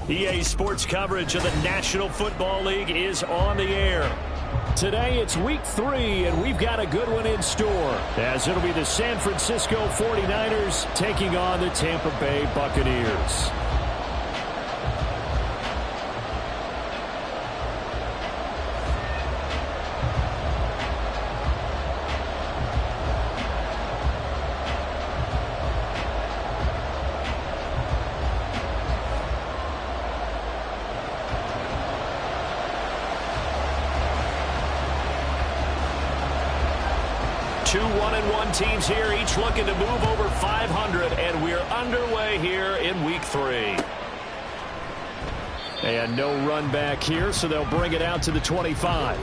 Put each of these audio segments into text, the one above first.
EA Sports coverage of the National Football League is on the air. Today it's week 3, and we've got a good one in store, as it'll be the San Francisco 49ers taking on the Tampa Bay Buccaneers. Two 1-1 teams here, each looking to move over 500, and we're underway here in week 3. And no run back here, so they'll bring it out to the 25.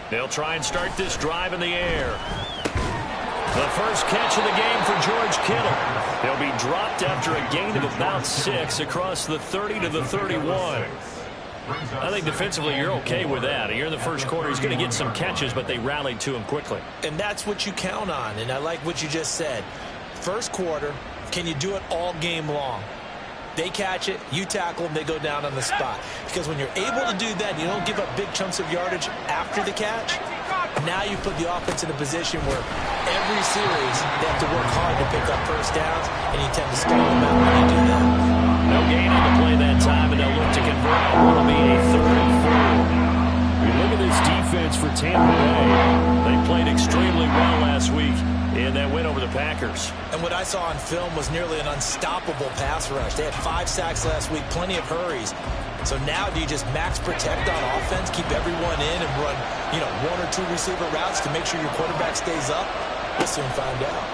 They'll try and start this drive in the air. The first catch of the game for George Kittle. He'll be dropped after a gain of about 6 across the 30 to the 31. I think defensively you're okay with that. You're in the first quarter. He's going to get some catches, but they rallied to him quickly. And that's what you count on, and I like what you just said. First quarter, can you do it all game long? They catch it, you tackle them, they go down on the spot. Because when you're able to do that, you don't give up big chunks of yardage after the catch. Now you put the offense in a position where every series they have to work hard to pick up first downs, and you tend to stall them out when you do that. No gain on the play that time, and they'll look to convert on what will be a 3rd and 4. We look at this defense for Tampa Bay. They played extremely well last week in that win over the Packers. And what I saw on film was nearly an unstoppable pass rush. They had 5 sacks last week, plenty of hurries. So now do you just max protect on offense, keep everyone in, and run, 1 or 2 receiver routes to make sure your quarterback stays up? We'll soon find out.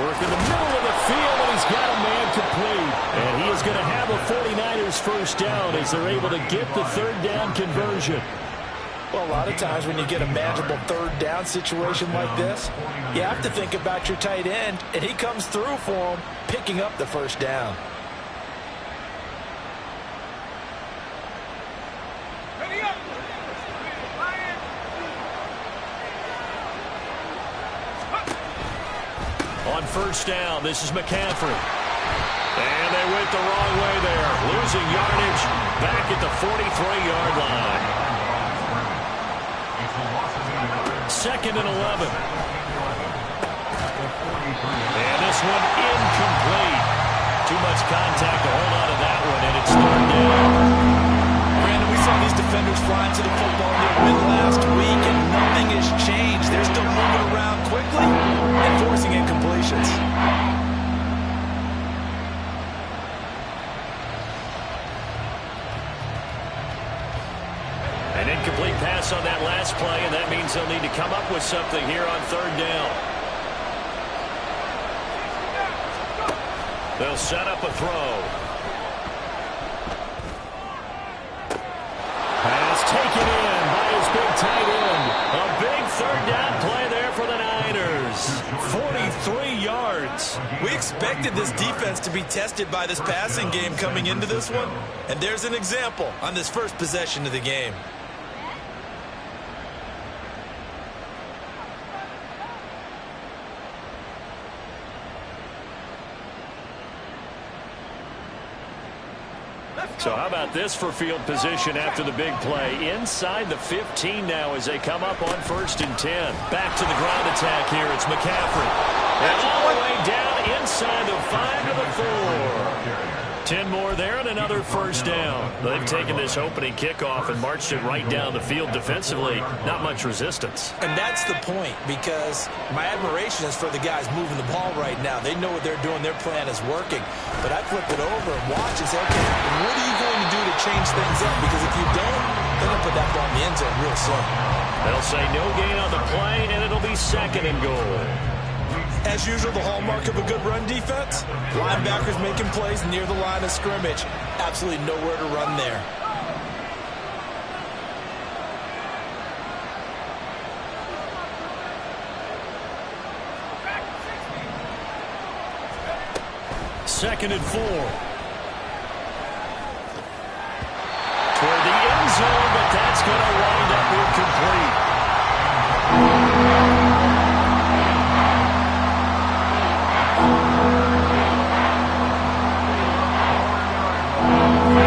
Work in the middle of the field, and he's got a man complete. And he is going to have a 49ers first down as they're able to get the 3rd down conversion. Well, a lot of times when you get a manageable 3rd down situation like this, you have to think about your tight end, and he comes through for him, picking up the first down. On first down, this is McCaffrey. And they went the wrong way there, losing yardage back at the 43-yard line. 2nd and 11. And this one incomplete. Too much contact to hold on to that one, and it's 3rd down. Brandon, we saw these defenders flying to the football in their win last week, and nothing has changed. They're still moving around quickly and forcing incompletions. An incomplete pass on that last play, and that means they'll need to come up with something here on 3rd down. They'll set up a throw. Pass taken in by his big tight end. A big 3rd down play there for the Niners. 43 yards. We expected this defense to be tested by this passing game coming into this one, and there's an example on this first possession of the game. So how about this for field position after the big play? Inside the 15 now as they come up on 1st and 10. Back to the ground attack here. It's McCaffrey. And all the way down inside the 5 to the 4. 10 more there and another first down. They've taken this opening kickoff and marched it right down the field defensively. Not much resistance. And that's the point, because my admiration is for the guys moving the ball right now. They know what they're doing. Their plan is working. But I flip it over and watch and say, okay, what are you going to do to change things up? Because if you don't, they're going to put that ball in the end zone real soon. They'll say no gain on the play, and it'll be 2nd and goal. As usual, the hallmark of a good run defense, linebackers making plays near the line of scrimmage. Absolutely nowhere to run there. Second and 4. Toward the end zone, but that's going to wind up incomplete.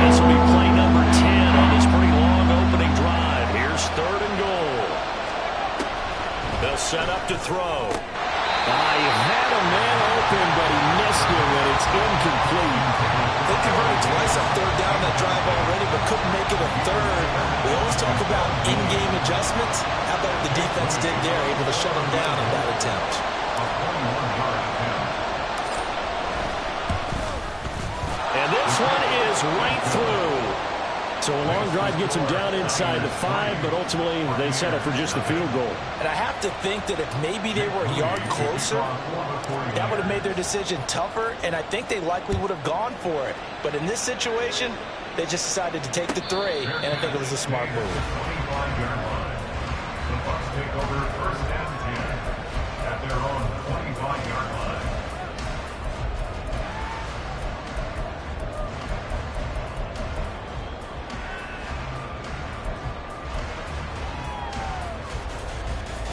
This will be play number 10 on this pretty long opening drive. Here's 3rd and goal. They'll set up to throw. He had a man open, but he missed him, and it's incomplete. They converted twice on 3rd down that drive already, but couldn't make it a 3rd. We always talk about in-game adjustments. How about what the defense did there, able to shut them down on that attempt. And this one is right through. So a long drive gets him down inside the 5, but ultimately they settle for just the field goal. And I have to think that if maybe they were a yard closer, that would have made their decision tougher, and I think they likely would have gone for it. But in this situation, they just decided to take the 3, and I think it was a smart move. The Bucs take over 1st and 10 at their own 25-yard line.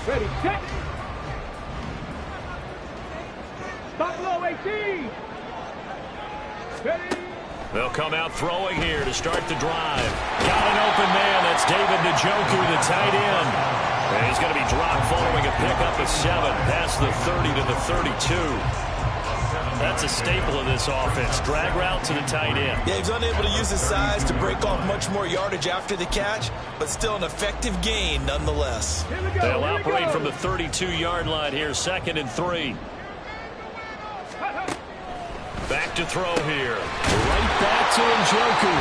Ready, set. Stop low, 18. Ready. They'll come out throwing here to start the drive. Got an open man. That's David Njoku, the tight end. And he's going to be dropped following a pickup of 7 past the 30 to the 32. That's a staple of this offense. Drag route to the tight end. Yeah, he's unable to use his size to break off much more yardage after the catch, but still an effective gain nonetheless. They'll operate from the 32-yard line here, 2nd and 3. Back to throw here. Right back to Njoku.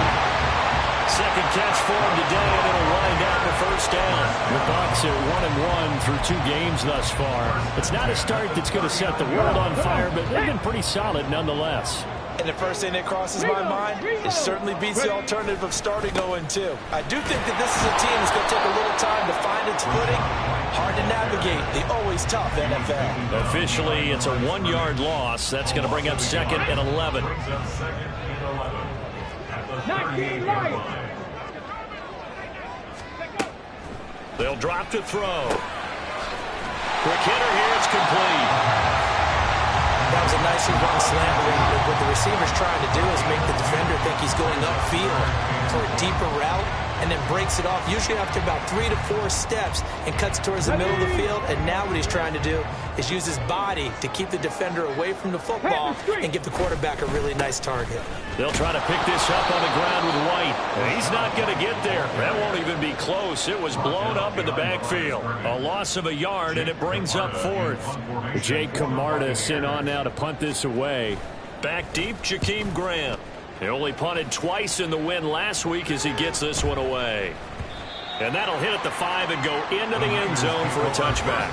Second catch for him today, and it'll wind out the first down. The Bucs are 1-1 through 2 games thus far. It's not a start that's going to set the world on fire, but they've been pretty solid nonetheless. And the first thing that crosses my mind, it certainly beats the alternative of starting 0-2. I do think that this is a team that's going to take a little time to find its footing. Hard to navigate the always tough NFL. Officially, it's a 1-yard loss. That's going to bring up 2nd and 11. They'll drop to throw. Quick hitter here. It's complete. That was a nicely run slant. What the receiver's trying to do is make the defender think he's going upfield for a deeper route, and then breaks it off, usually after about 3 to 4 steps, and cuts towards the middle of the field. And now what he's trying to do is use his body to keep the defender away from the football and give the quarterback a really nice target. They'll try to pick this up on the ground with White. He's not going to get there. That won't even be close. It was blown up in the backfield. A loss of a yard, and it brings up 4th. Jake Camarda sent on now to punt this away. Back deep, Jakeem Grant. He only punted twice in the win last week as he gets this one away. And that'll hit at the 5 and go into the end zone for a touchback.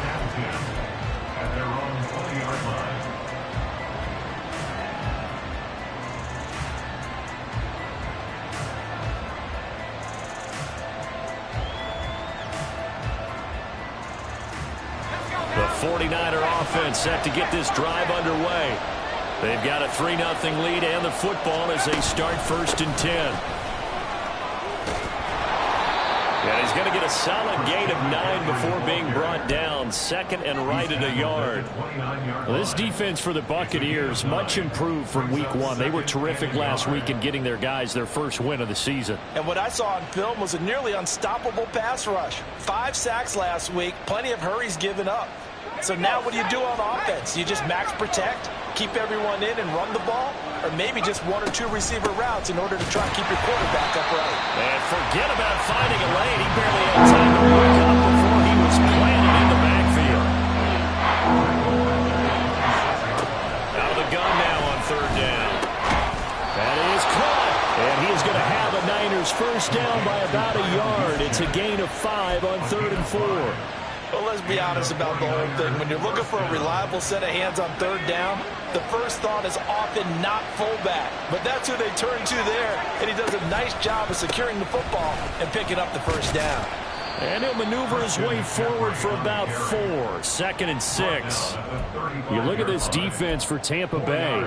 At their own 20-yard line. The 49er offense set to get this drive underway. They've got a 3-0 lead and the football as they start 1st and 10. And he's going to get a solid gain of 9 before being brought down. 2nd and right at a yard. Well, this defense for the Buccaneers much improved from week 1. They were terrific last week in getting their guys their first win of the season. And what I saw on film was a nearly unstoppable pass rush. 5 sacks last week, plenty of hurries given up. So now what do you do on offense? You just max protect, keep everyone in and run the ball, or maybe just one or two receiver routes in order to try and keep your quarterback upright. And forget about finding a lane. He barely had time to look up before he was planted in the backfield. Out of the gun now on third down. That is caught. And he is going to have a Niners first down by about a yard. It's a gain of 5 on 3rd and 4. Well, let's be honest about the whole thing. When you're looking for a reliable set of hands on third down, the first thought is often not fullback. But that's who they turn to there, and he does a nice job of securing the football and picking up the first down. And he'll maneuver his way forward for about 4. 2nd and 6. You look at this defense for Tampa Bay.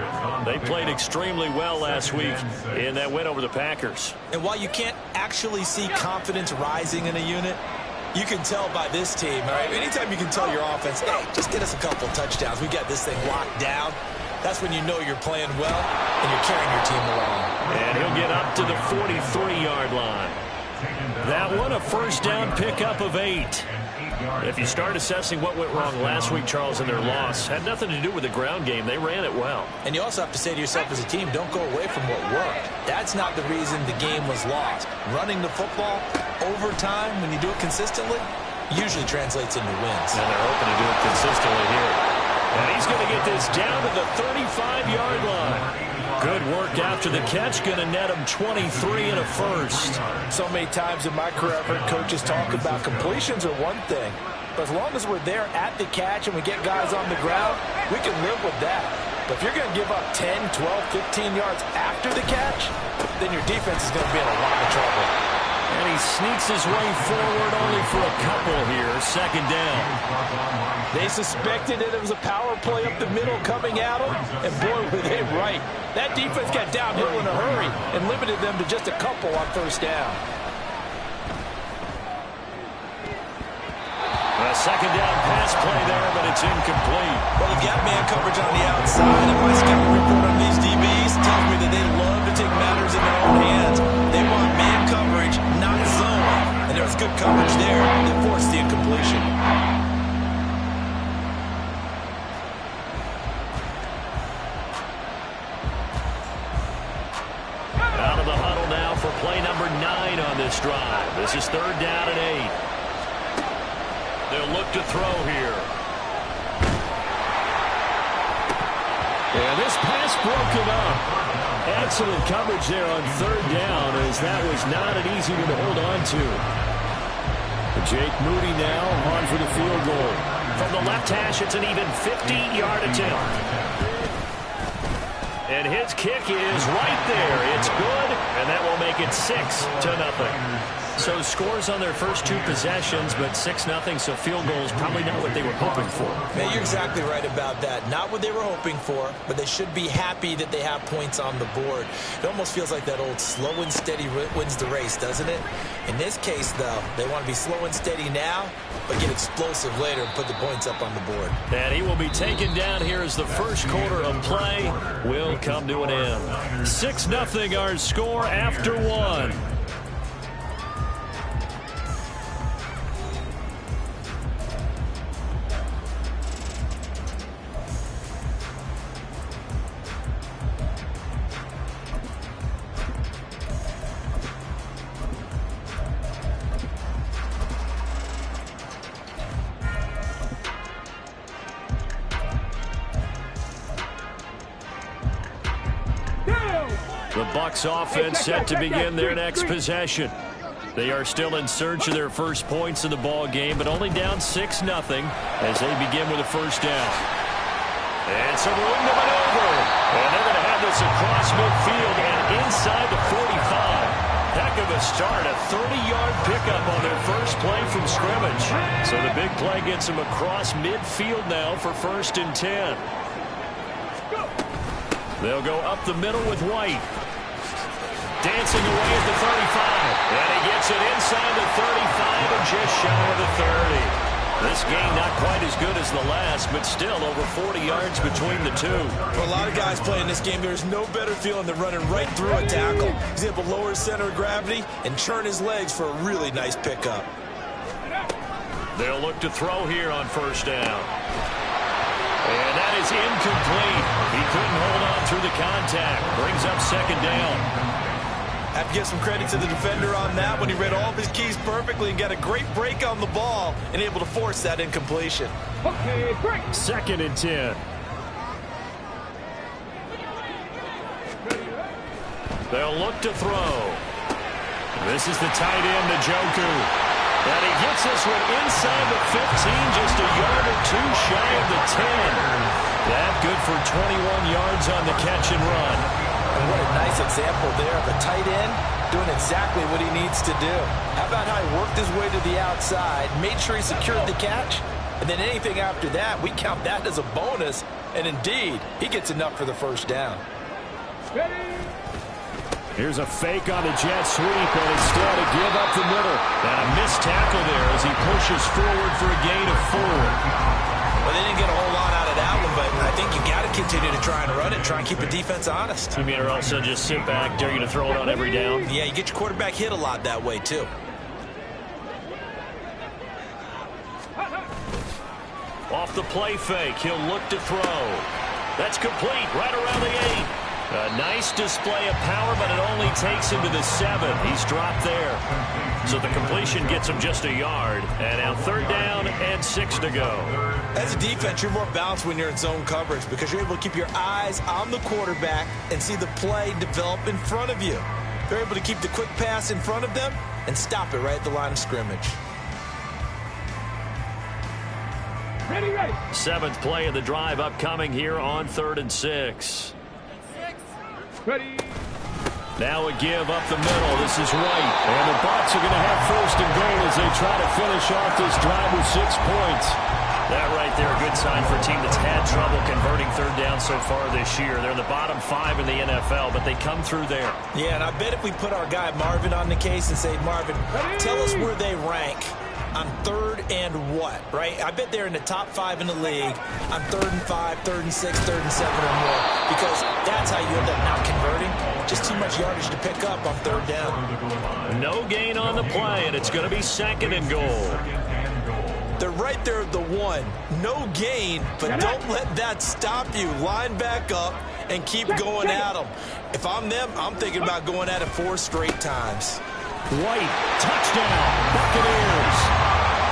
They played extremely well last week in that win over the Packers. And while you can't actually see confidence rising in a unit, you can tell by this team, all right? Anytime you can tell your offense, hey, just get us a couple touchdowns. We got this thing locked down. That's when you know you're playing well and you're carrying your team along. And he'll get up to the 43-yard line. That one, a first down pickup of 8. If you start assessing what went wrong last week, Charles, in their loss, had nothing to do with the ground game. They ran it well. And you also have to say to yourself as a team, don't go away from what worked. That's not the reason the game was lost. Running the football over time, when you do it consistently, usually translates into wins. And they're hoping to do it consistently here. And he's going to get this down to the 35-yard line. Good work after the catch, going to net him 23 and a first. So many times in my career, I've heard coaches talk about completions are one thing. But as long as we're there at the catch and we get guys on the ground, we can live with that. But if you're going to give up 10, 12, 15 yards after the catch, then your defense is going to be in a lot of trouble. And he sneaks his way forward only for a couple here. 2nd down. They suspected that it was a power play up the middle coming at them, and boy, were they right. That defense got downhill in a hurry and limited them to just a couple on first down. A 2nd down pass play there, but it's incomplete. Well, we've got man coverage on the outside, and my scouting report on these DBs tells me that they love to take matters in their own hands. They want man coverage, not zone. And there was good coverage there that forced the incompletion. Out of the huddle now for play number 9 on this drive. This is 3rd down and 8. They'll look to throw here. And this pass broken up. Excellent coverage there on 3rd down, as that was not an easy one to hold on to. Jake Moody now on for the field goal. From the left hash, it's an even 50-yard attempt. And his kick is right there. It's good, and that will make it 6-0. So scores on their first 2 possessions, but 6-0, so field goal is probably not what they were hoping for. Man, you're exactly right about that. Not what they were hoping for, but they should be happy that they have points on the board. It almost feels like that old slow and steady wins the race, doesn't it? In this case, though, they want to be slow and steady now, but get explosive later and put the points up on the board. And he will be taken down here as the first quarter of play will come to an end. 6-0 our score after 1. The Bucs offense set to begin their next possession. They are still in search of their first points in the ball game, but only down 6-0 as they begin with a first down. And some room to maneuver. And they're going to have this across midfield and inside the 45. Heck of a start, a 30-yard pickup on their first play from scrimmage. So the big play gets them across midfield now for 1st and 10. They'll go up the middle with White. Dancing away at the 35. And he gets it inside the 35 and just shy of the 30. This game not quite as good as the last, but still over 40 yards between the two. For a lot of guys playing this game, there's no better feeling than running right through a tackle. He's able to lower his center of gravity and churn his legs for a really nice pickup. They'll look to throw here on first down. And that is incomplete. He couldn't hold on through the contact. Brings up second down. I have to give some credit to the defender on that when he read all of his keys perfectly and got a great break on the ball and able to force that incompletion. Okay, break. 2nd and 10. They'll look to throw. This is the tight end, Njoku. And he gets this one inside the 15, just a yard or two shy of the 10. That good for 21 yards on the catch and run. And what a nice example there of a tight end doing exactly what he needs to do. How about how he worked his way to the outside, made sure he secured the catch, and then anything after that, we count that as a bonus. And indeed, he gets enough for the first down. Ready. Here's a fake on the jet sweep, and instead a give up the middle. And a missed tackle there as he pushes forward for a gain of 4. Well, they didn't get a whole lot out of that one, but I think you got to continue to try and run it, try and keep the defense honest. I mean, or also just sit back, dare you to throw it on every down. Yeah, you get your quarterback hit a lot that way, too. Off the play fake, he'll look to throw. That's complete, right around the 8. A nice display of power, but it only takes him to the 7. He's dropped there. So the completion gets him just a yard. And now 3rd down and 6 to go. As a defense, you're more balanced when you're in zone coverage because you're able to keep your eyes on the quarterback and see the play develop in front of you. They're able to keep the quick pass in front of them and stop it right at the line of scrimmage. Ready, ready. 7th play of the drive upcoming here on 3rd and 6. Ready. Now a give up the middle. This is right. And the Bucs are going to have 1st and goal as they try to finish off this drive with 6 points. That right there, a good sign for a team that's had trouble converting 3rd down so far this year. They're in the bottom 5 in the NFL, but they come through there. Yeah, and I bet if we put our guy Marvin on the case and say, Marvin, tell us where they rank on 3rd and what, right? I bet they're in the top 5 in the league on 3rd and 5, 3rd and 6, 3rd and 7 or more, because that's how you end up not converting. Just too much yardage to pick up on 3rd down. No gain on the play, and it's going to be 2nd and goal. They're right there at the 1. No gain, but don't let that stop you. Line back up and keep going at them. If I'm them, I'm thinking about going at it 4 straight times. White, touchdown, Buccaneers.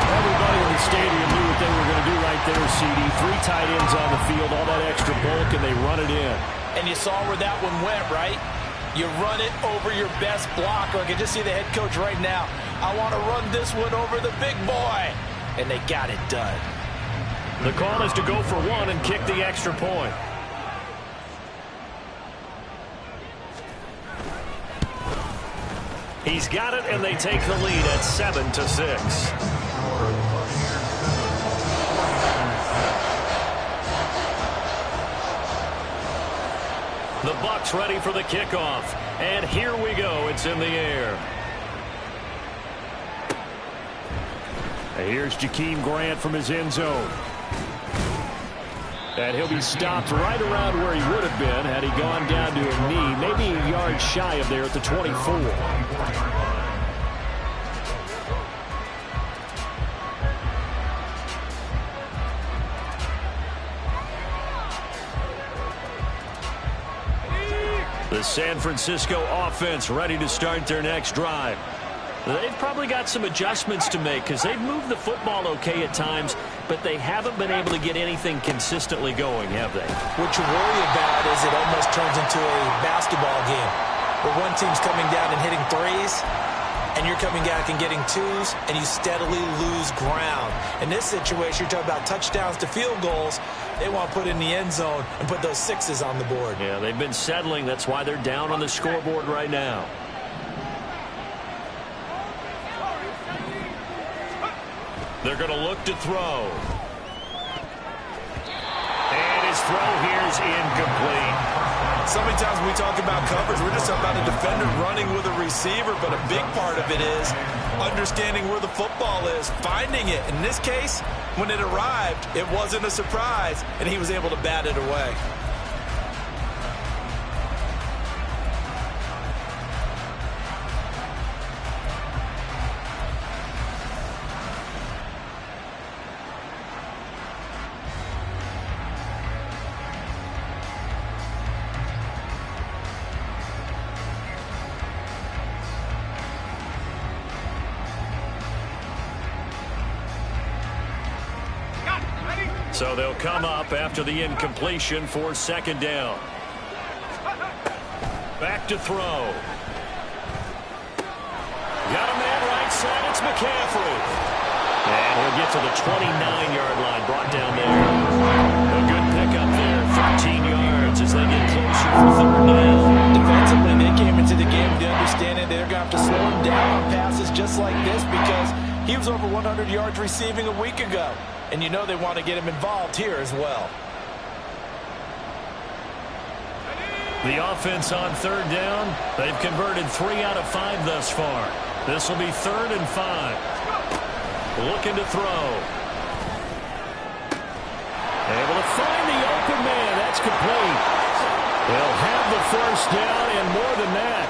Everybody in the stadium knew what they were going to do right there, CD. 3 tight ends on the field, all that extra bulk, and they run it in. And you saw where that one went, right? You run it over your best blocker. I can just see the head coach right now. I want to run this one over the big boy. And they got it done. The call is to go for 1 and kick the extra point. He's got it, and they take the lead at 7-6. The Bucs ready for the kickoff. And here we go. It's in the air. Here's Jakeem Grant from his end zone. And he'll be stopped right around where he would have been had he gone down to a knee, maybe a yard shy of there at the 24. The San Francisco offense ready to start their next drive. They've probably got some adjustments to make because they've moved the football okay at times, but they haven't been able to get anything consistently going, have they? What you worry about is it almost turns into a basketball game where one team's coming down and hitting 3s, and you're coming back and getting 2s, and you steadily lose ground. In this situation, you're talking about touchdowns to field goals. They want to put in the end zone and put those 6s on the board. Yeah, they've been settling. That's why they're down on the scoreboard right now. They're going to look to throw. And his throw here is incomplete. So many times when we talk about coverage, we're just talking about a defender running with a receiver, but a big part of it is understanding where the football is, finding it. In this case, when it arrived, it wasn't a surprise, and he was able to bat it away. So they'll come up after the incompletion for second down. Back to throw. Got a man right side. It's McCaffrey. And he'll get to the 29-yard line. Brought down there. A good pickup there. 13 yards as they get closer for third down. Defensively, they came into the game with the understanding they're going to have to slow him down on passes just like this because he was over 100 yards receiving a week ago. And you know they want to get him involved here as well. The offense on third down. They've converted 3 out of 5 thus far. This will be 3rd and 5. Looking to throw. Able to find the open man. That's complete. They'll have the first down and more than that.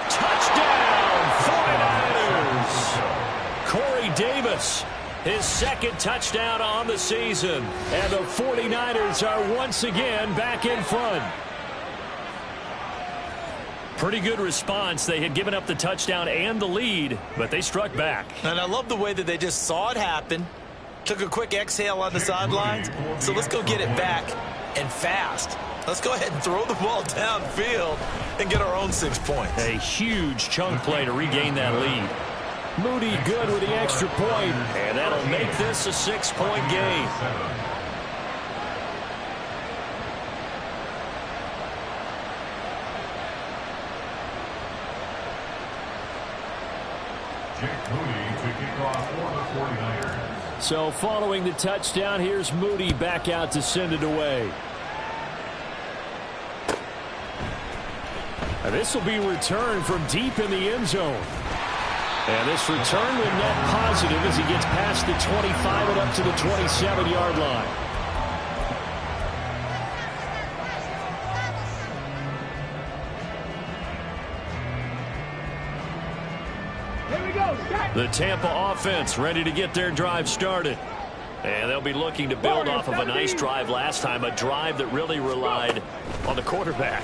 Touchdown, 49ers. Corey Davis, his second touchdown on the season. And the 49ers are once again back in front. Pretty good response. They had given up the touchdown and the lead, but they struck back. And I love the way that they just saw it happen, took a quick exhale on the sidelines. So let's go get it back and fast. Let's go ahead and throw the ball downfield and get our own 6 points. A huge chunk play to regain that lead. Moody good with the extra point, and that'll make this a 6-point game. Jake Moody to kick off for the 49ers. So following the touchdown, here's Moody back out to send it away. And this will be returned from deep in the end zone. And this return will net positive as he gets past the 25 and up to the 27-yard line. Here we go. Set. The Tampa offense ready to get their drive started. And they'll be looking to build off of a nice drive last time, a drive that really relied on the quarterback.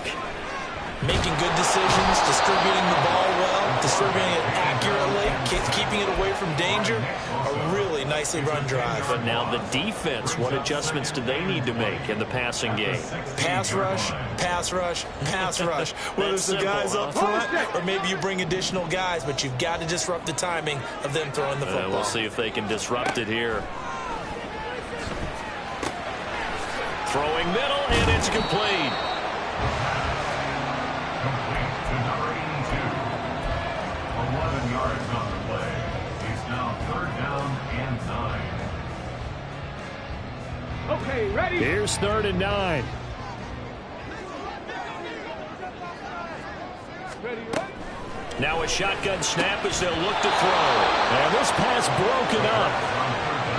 Making good decisions, distributing the ball well, distributing it accurately, keeping it away from danger. A really nicely run drive. But now the defense, what adjustments do they need to make in the passing game? Pass rush, pass rush, pass rush. Whether it's the guys up front or maybe you bring additional guys, but you've got to disrupt the timing of them throwing the football. We'll see if they can disrupt it here. Throwing middle, and it's complete. Complete to number 82. 11 yards on the play. He's now 3rd down and 9. Okay, ready. Here's 3rd and 9. Ready, ready. Now a shotgun snap as they'll look to throw. And this pass broken up.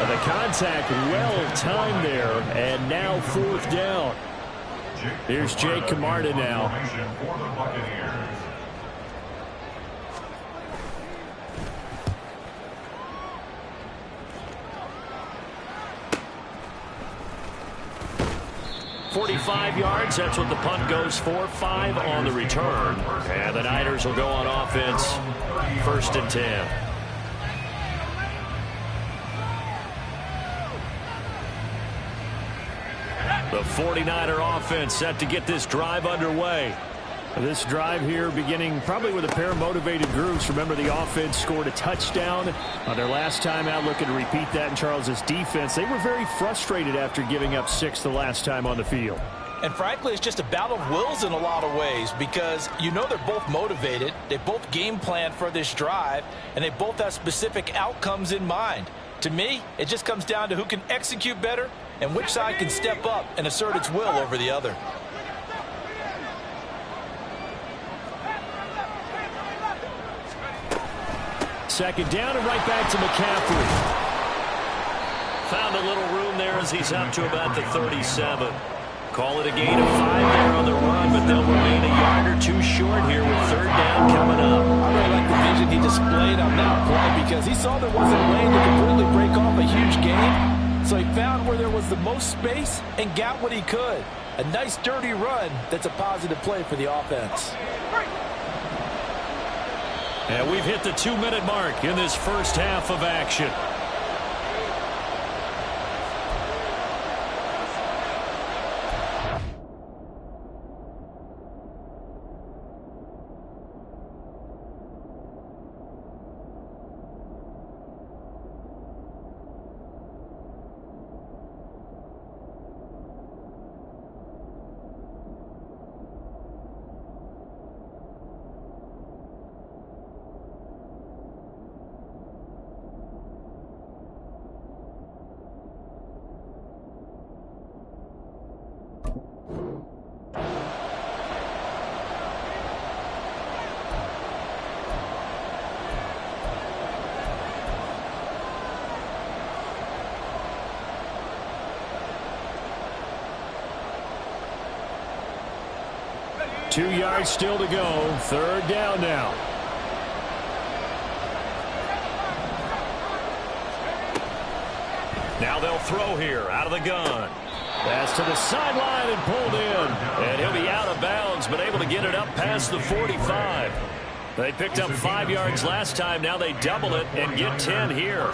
The contact well timed there, and now 4th down. Here's Jake Camarda now. For the Buccaneers. .45 yards, that's what the punt goes for. 5 on the return. And the Niners will go on offense. 1st and 10. The 49er offense set to get this drive underway. This drive here beginning probably with a pair of motivated groups. Remember, the offense scored a touchdown on their last time out, looking to repeat that in Charles's defense. They were very frustrated after giving up 6 the last time on the field. And frankly, it's just a battle of wills in a lot of ways because you know they're both motivated. They both game plan for this drive, and they both have specific outcomes in mind. To me, it just comes down to who can execute better and which side can step up and assert its will over the other. Second down and right back to McCaffrey. Found a little room there as he's up to about the 37. Call it a gain of 5 there on the run, but they'll remain a yard or 2 short here with 3rd down coming up. I really like the vision he displayed on that play because he saw there wasn't a lane to completely break off a huge gain. So he found where there was the most space and got what he could. A nice dirty run that's a positive play for the offense. And we've hit the 2-minute mark in this first half of action. 2 yards still to go. Third down now. Now they'll throw here out of the gun. Pass to the sideline and pulled in. And he'll be out of bounds, but able to get it up past the 45. They picked up 5 yards last time. Now they double it and get 10 here.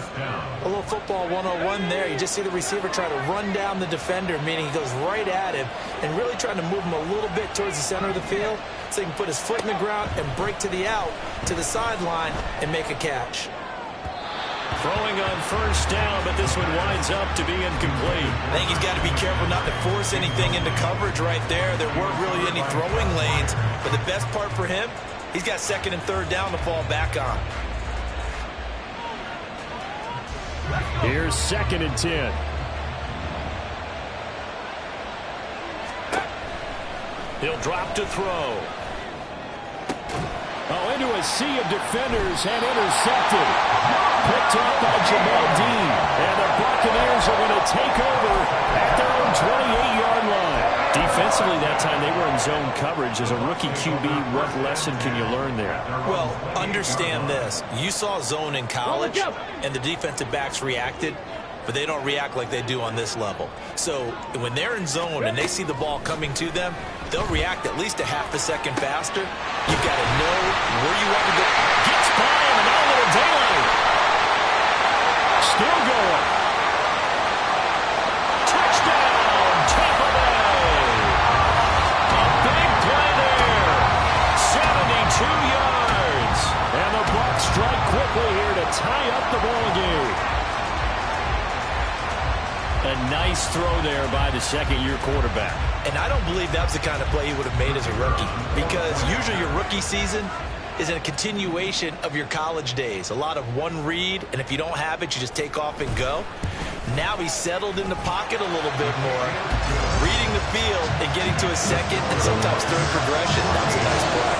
A little football 101 there. You just see the receiver try to run down the defender, meaning he goes right at him and really trying to move him a little bit towards the center of the field so he can put his foot in the ground and break to the out, to the sideline, and make a catch. Throwing on first down, but this one winds up to be incomplete. I think he's got to be careful not to force anything into coverage right there. There weren't really any throwing lanes, but the best part for him, he's got second and third down to fall back on. Here's 2nd and 10. He'll drop to throw. Oh, into a sea of defenders and intercepted. Picked up by Jamal Dean. And the Buccaneers are going to take over at their own 28-yard line. Defensively that time, they were in zone coverage. As a rookie QB, what lesson can you learn there? Well, understand this. You saw zone in college, and the defensive backs reacted, but they don't react like they do on this level. So when they're in zone and they see the ball coming to them, they'll react at least a half a second faster. You've got to know where you want to go. Gets by him, and now a little daylight. Still going. Touchdown, Tampa Bay. A big play there. 72 yards. And the Bucs strike quickly here to tie up the ball game. A nice throw there by the second-year quarterback. And I don't believe that's the kind of play he would have made as a rookie, because usually your rookie season is a continuation of your college days. A lot of one read, and if you don't have it, you just take off and go. Now he's settled in the pocket a little bit more, reading the field and getting to his second and sometimes third progression. That's a nice play.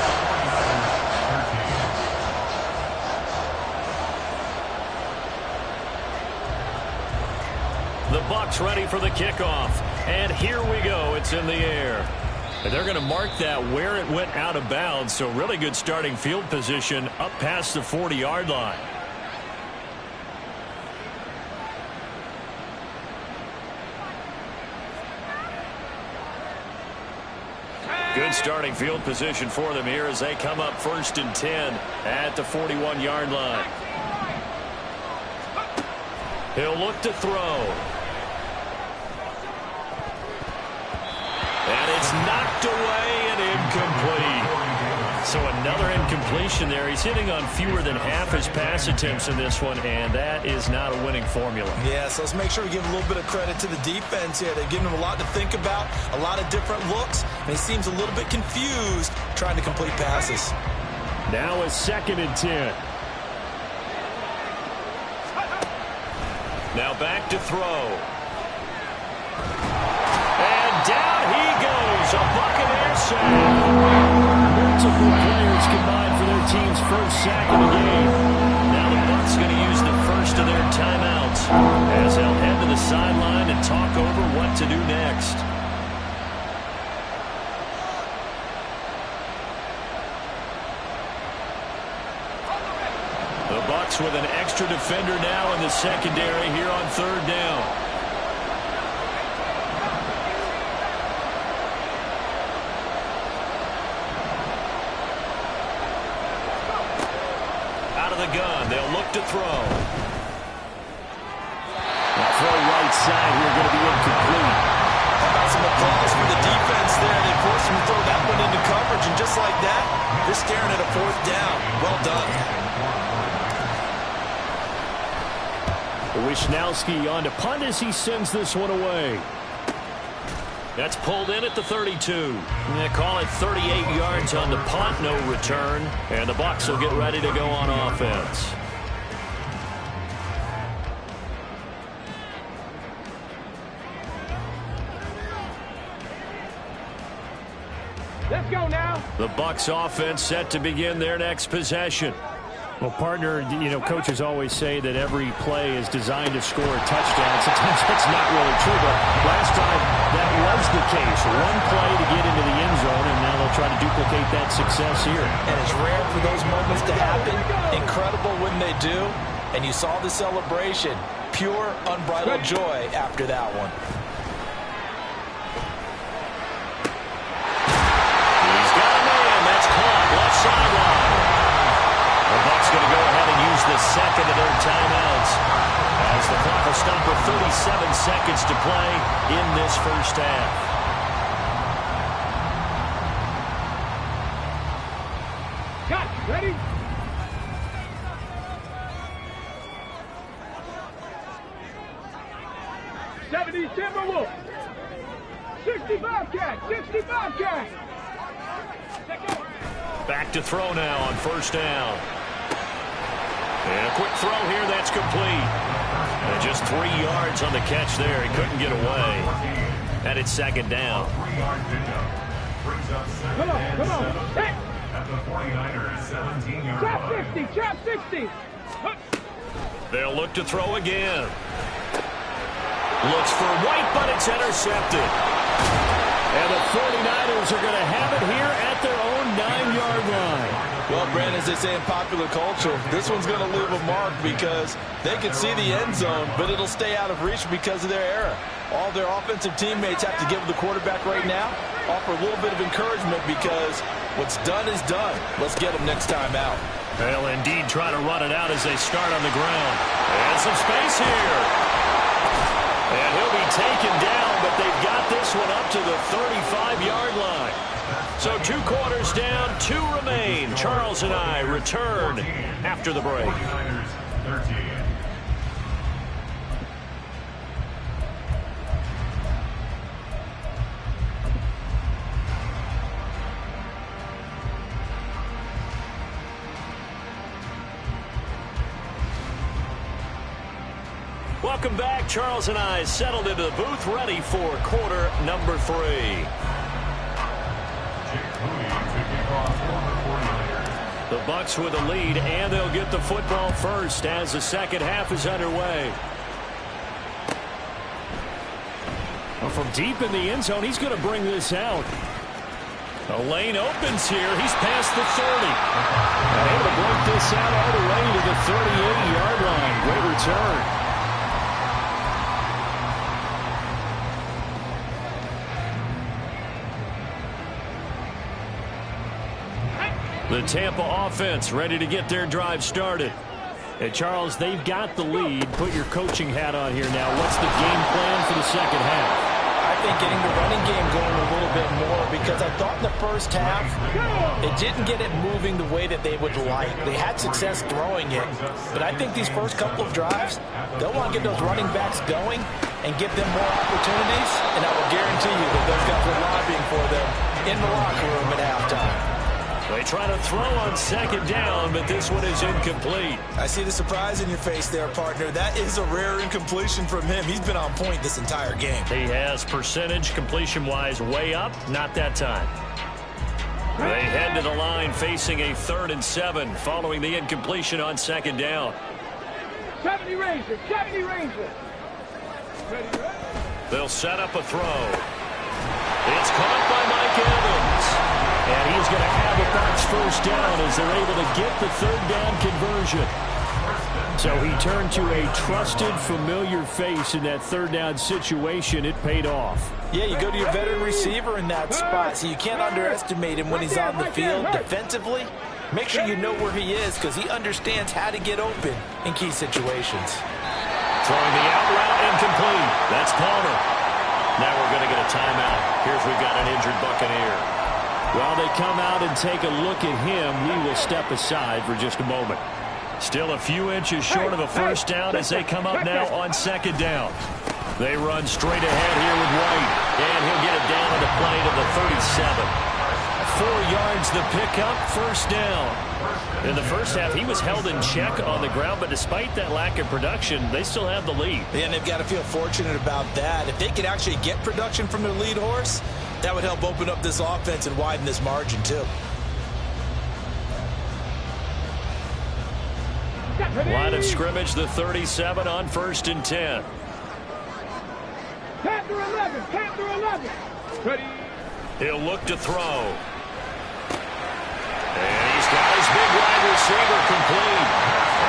The Bucs ready for the kickoff. And here we go. It's in the air. And they're going to mark that where it went out of bounds. So really good starting field position up past the 40-yard line. Good starting field position for them here as they come up 1st and 10 at the 41-yard line. He'll look to throw. And it's knocked away and incomplete. So another incompletion there. He's hitting on fewer than half his pass attempts in this one, and that is not a winning formula. Yeah, so let's make sure we give a little bit of credit to the defense here. They're giving him a lot to think about, a lot of different looks, and he seems a little bit confused trying to complete passes. Now it's 2nd and 10. Now back to throw. And down he goes. A Buccaneer sack. Multiple players combined for their team's first sack of the game. Now the Bucs going to use the first of their timeouts as they'll head to the sideline and talk over what to do next. The Bucs with an extra defender now in the secondary here on 3rd down. The gun. They'll look to throw. The throw right side here going to be incomplete. How about some applause for the defense there? They forced him to throw that one into coverage, and just like that, they're staring at a 4th down. Well done. Wisnowski on to punt as he sends this one away. That's pulled in at the 32. They call it 38 yards on the punt, no return. And the Bucs will get ready to go on offense. Let's go now. The Bucs offense set to begin their next possession. Well, partner, you know, coaches always say that every play is designed to score a touchdown. Sometimes that's not really true, but last time that was the case. One play to get into the end zone, and now they'll try to duplicate that success here. And it's rare for those moments to happen. Incredible when they do. And you saw the celebration. Pure, unbridled joy after that one. He's got a man. That's caught. Left sideline. The Bucs going to go ahead and use the second of their timeouts as the clock will stop with 37 seconds to play in this first half. Cut. Ready? '70s Timberwolves. 65 catch. 65 catch. Back to throw now on first down. And a quick throw here, that's complete. And just 3 yards on the catch there. He couldn't get away. And it's second down. Come on, come on. Hey. At the 49ers, 17-yard Trap line. 60, trap 60. They'll look to throw again. Looks for White, but it's intercepted. And the 49ers are going to have it here at their own 9-yard line. Well, Brandon, as they say in popular culture, this one's going to leave a mark because they can see the end zone, but it'll stay out of reach because of their error. All their offensive teammates have to give the quarterback right now, offer a little bit of encouragement because what's done is done. Let's get them next time out. They'll indeed try to run it out as they start on the ground. And some space here. And he'll be taken down, but they've got this one up to the 35-yard line. So 2 quarters down, 2 remain. Charles and I return after the break. 49ers, 13. Welcome back. Charles and I settled into the booth, ready for quarter number 3. The Bucs with a lead, and they'll get the football first as the second half is underway. Well, from deep in the end zone, he's going to bring this out. The lane opens here. He's past the 30. And able to break this out all the way to the 38-yard line. Great return. The Tampa offense ready to get their drive started. And Charles, they've got the lead. Put your coaching hat on here now. What's the game plan for the second half? I think getting the running game going a little bit more because I thought in the first half it didn't get it moving the way that they would like. They had success throwing it, but I think these first couple of drives, they'll want to get those running backs going and give them more opportunities, and I will guarantee you that those guys were lobbying for them in the locker room at halftime. They try to throw on second down, but this one is incomplete. I see the surprise in your face there, partner. That is a rare incompletion from him. He's been on point this entire game. He has percentage completion-wise way up, not that time. They head to the line facing a 3rd and 7 following the incompletion on second down. 70 Rangers, 70 Rangers. Ready, ready. They'll set up a throw. It's caught by Mike Evans. And he's going to have a box first down as they're able to get the 3rd down conversion. So he turned to a trusted, familiar face in that 3rd down situation. It paid off. Yeah, you go to your veteran receiver in that spot, so you can't underestimate him when he's on the field defensively. Make sure you know where he is because he understands how to get open in key situations. Throwing the out route incomplete. That's Palmer. Now we're going to get a timeout. Here's we've got an injured Buccaneer. While they come out and take a look at him, we will step aside for just a moment. Still a few inches short of a first down as they come up now on second down. They run straight ahead here with White, and he'll get it down on the play to the 37. 4 yards the pickup, first down. In the first half, he was held in check on the ground, but despite that lack of production, they still have the lead. And they've got to feel fortunate about that. If they could actually get production from their lead horse, that would help open up this offense and widen this margin, too. Line of scrimmage, the 37 on 1st and 10. Panther 11. Panther 11. Ready. He'll look to throw. And he's got his big wide receiver complete.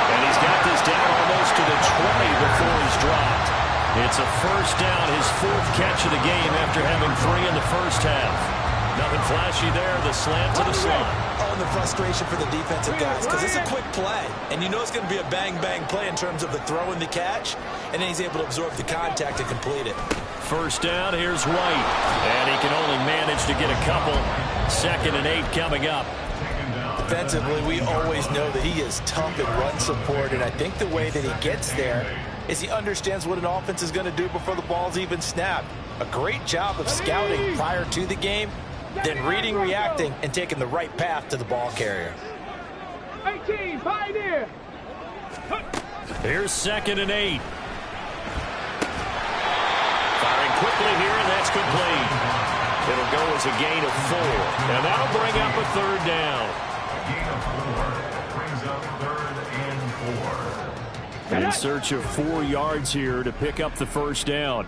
And he's got this down almost to the 20 before he's dropped. It's a first down, his 4th catch of the game after having 3 in the first half. Nothing flashy there, the slant to the slot. Oh, and the frustration for the defensive guys, because it's a quick play. And you know it's going to be a bang-bang play in terms of the throw and the catch. And then he's able to absorb the contact and complete it. First down, here's White. And he can only manage to get a couple. 2nd and 8 coming up. Defensively, we always know that he is tough in run support. And I think the way that he gets there is he understands what an offense is going to do before the ball's even snapped. A great job of scouting prior to the game, then reading, reacting, and taking the right path to the ball carrier. 18, Pioneer. Here's 2nd and 8. Firing quickly here, and that's complete. It'll go as a gain of 4. And that'll bring up a 3rd down. Gain of 4 brings up 3rd and 4. In search of 4 yards here to pick up the first down.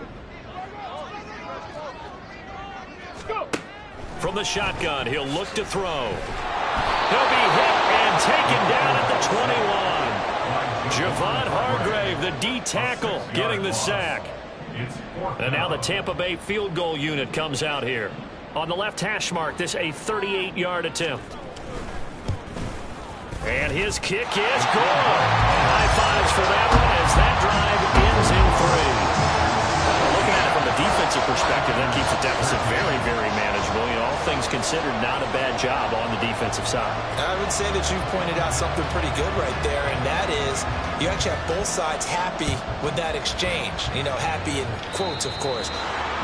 From the shotgun, he'll look to throw. He'll be hit and taken down at the 21. Javon Hargrave, the D tackle, getting the sack. And now the Tampa Bay field goal unit comes out here. On the left hash mark, this a 38-yard attempt. And his kick is good. High fives for that one as that drive ends in 3. Looking at it from a defensive perspective, that keeps the deficit very, very manageable. You know, all things considered, not a bad job on the defensive side. I would say that you've pointed out something pretty good right there, and that is you actually have both sides happy with that exchange. You know, happy in quotes, of course.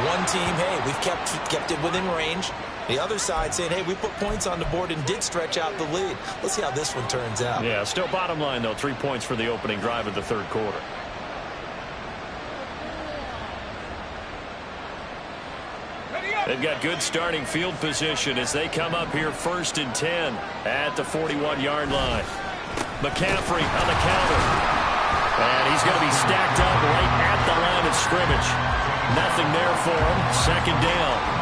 One team, hey, we've kept it within range. The other side saying, hey, we put points on the board and did stretch out the lead. Let's see how this one turns out. Yeah, still bottom line, though, 3 points for the opening drive of the 3rd quarter. They've got good starting field position as they come up here 1st and 10 at the 41-yard line. McCaffrey on the counter. And he's going to be stacked up right at the line of scrimmage. Nothing there for him. 2nd down.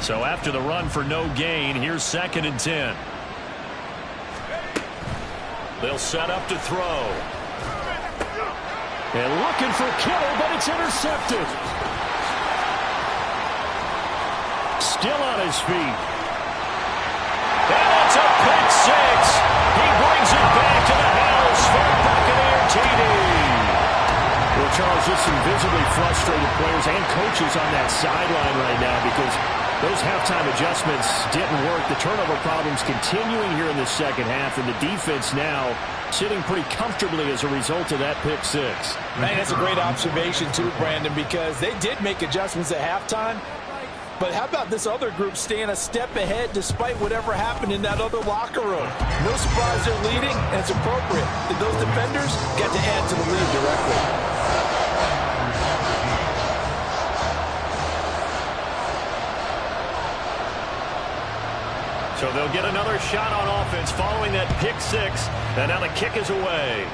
So after the run for no gain, here's 2nd and 10. They'll set up to throw. And looking for Kittle, but it's intercepted. Still on his feet. And it's a pick 6. He brings it back to the house for Buccaneer TD. Well, Charles, just some visibly frustrated players and coaches on that sideline right now because those halftime adjustments didn't work. The turnover problems continuing here in the 2nd half, and the defense now sitting pretty comfortably as a result of that pick 6. Man, that's a great observation too, Brandon, because they did make adjustments at halftime. But how about this other group staying a step ahead despite whatever happened in that other locker room? No surprise they're leading, and it's appropriate that those defenders get to add to the lead directly. So they'll get another shot on offense following that pick 6. And now the kick is away.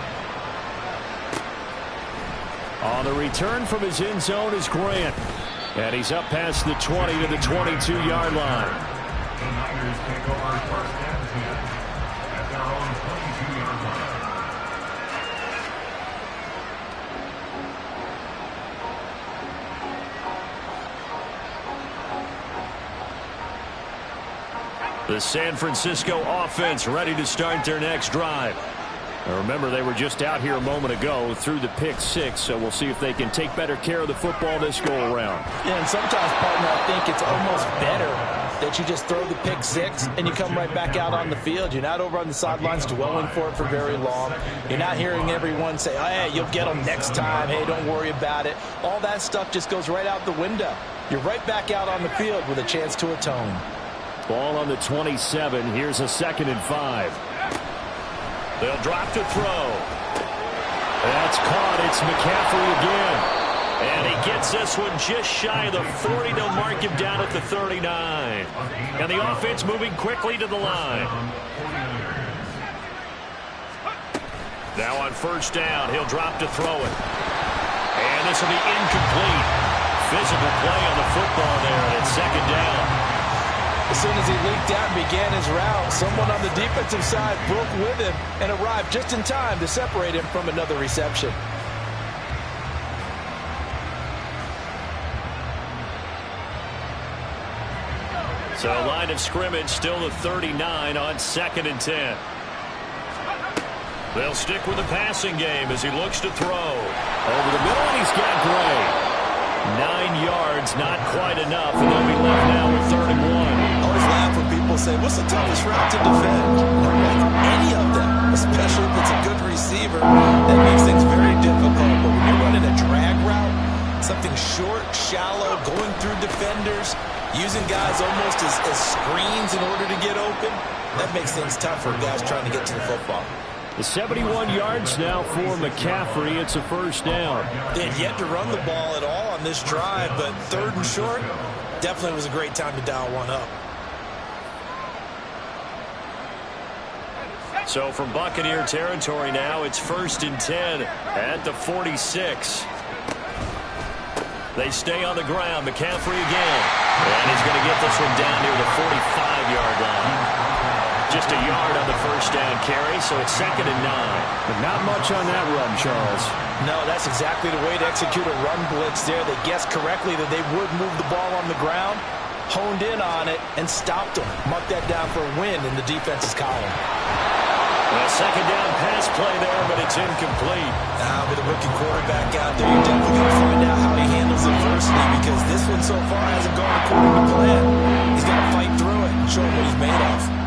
On the return from his end zone is Grant. And he's up past the 20 to the 22-yard line. The Niners take over 1st and 10 at their own 22-yard line. The San Francisco offense ready to start their next drive. Now remember, they were just out here a moment ago through the pick 6, so we'll see if they can take better care of the football this go-around. Yeah, and sometimes, partner, I think it's almost better that you just throw the pick 6 and you come right back out on the field. You're not over on the sidelines dwelling for it for very long. You're not hearing everyone say, oh, hey, you'll get them next time. Hey, don't worry about it. All that stuff just goes right out the window. You're right back out on the field with a chance to atone. Ball on the 27. Here's a 2nd and 5. They'll drop to throw. That's caught. It's McCaffrey again. And he gets this one just shy of the 40. They'll mark him down at the 39. And the offense moving quickly to the line. Now on first down, he'll drop to throw it. And this will be incomplete. Physical play on the football there, and it's second down. As soon as he leaked out and began his route, someone on the defensive side broke with him and arrived just in time to separate him from another reception. So line of scrimmage still the 39 on 2nd and 10. They'll stick with the passing game as he looks to throw. Over the middle, and he's got Gray. 9 yards, not quite enough, and they'll be left now with 31. I always laugh when people say, what's the toughest route to defend? Any of them, especially if it's a good receiver, that makes things very difficult. But when you're running a drag route, something short, shallow, going through defenders, using guys almost as screens in order to get open, that makes things tough for guys trying to get to the football. The 71 yards now for McCaffrey. It's a first down. They had yet to run the ball at all on this drive, but 3rd and short, definitely was a great time to dial one up. So from Buccaneer territory now, it's 1st and 10 at the 46. They stay on the ground. McCaffrey again. And he's going to get this one down near the 45-yard line. Just a yard on the first down carry, so it's 2nd and 9. But not much on that run, Charles. No, that's exactly the way to execute a run blitz there. They guessed correctly that they would move the ball on the ground, honed in on it, and stopped them. Mark that down for a win in the defense's column. A 2nd down pass play there, but it's incomplete. Now, with a rookie quarterback out there, you're definitely going to find out how he handles adversity, because this one so far hasn't gone according to plan. He's got to fight through it and show him what he's made of.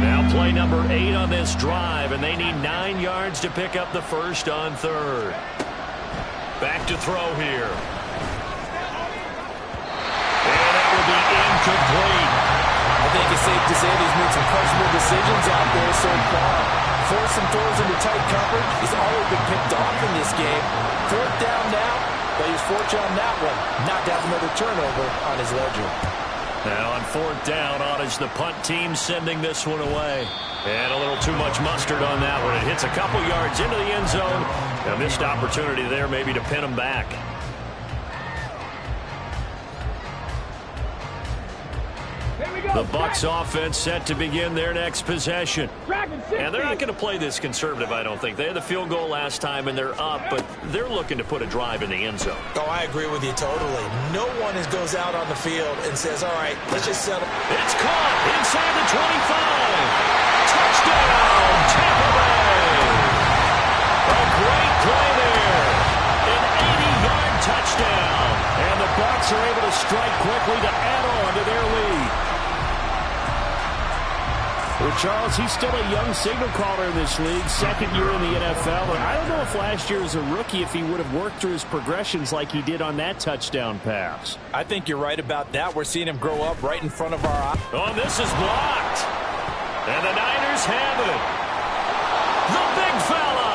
Now play number 8 on this drive, and they need 9 yards to pick up the first on 3rd. Back to throw here. And that will be incomplete. I think it's safe to say he's made some questionable decisions out there so far. Forced some throws into tight coverage. He's always been picked off in this game. 4th down now, but he's fortunate on that one. Not to have another turnover on his ledger. Now on 4th down, is the punt team sending this one away. And a little too much mustard on that one. It hits a couple yards into the end zone. A missed opportunity there maybe to pin him back. The Bucs offense set to begin their next possession. And they're not going to play this conservative, I don't think. They had the field goal last time, and they're up, but they're looking to put a drive in the end zone. Oh, I agree with you totally. No one goes out on the field and says, all right, let's just settle. It's caught inside the 25. Touchdown, Tampa Bay. A great play there. An 80-yard touchdown. And the Bucs are able to strike quickly to add on to their lead. Well, Charles, he's still a young signal caller in this league, 2nd year in the NFL. And I don't know if last year as a rookie, if he would have worked through his progressions like he did on that touchdown pass. I think you're right about that. We're seeing him grow up right in front of our eyes. Oh, this is blocked. And the Niners have it. The big fella.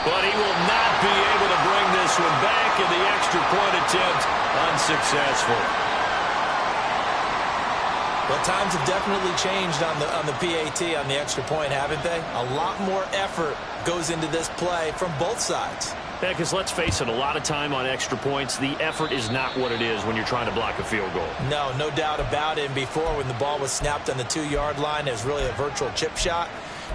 But he will not be able to bring this one back, and the extra point attempt unsuccessful. Well, times have definitely changed on the PAT, on the extra point, haven't they? A lot more effort goes into this play from both sides. Yeah, because let's face it, a lot of time on extra points, the effort is not what it is when you're trying to block a field goal. No doubt about it. And before, when the ball was snapped on the 2-yard line, it was really a virtual chip shot.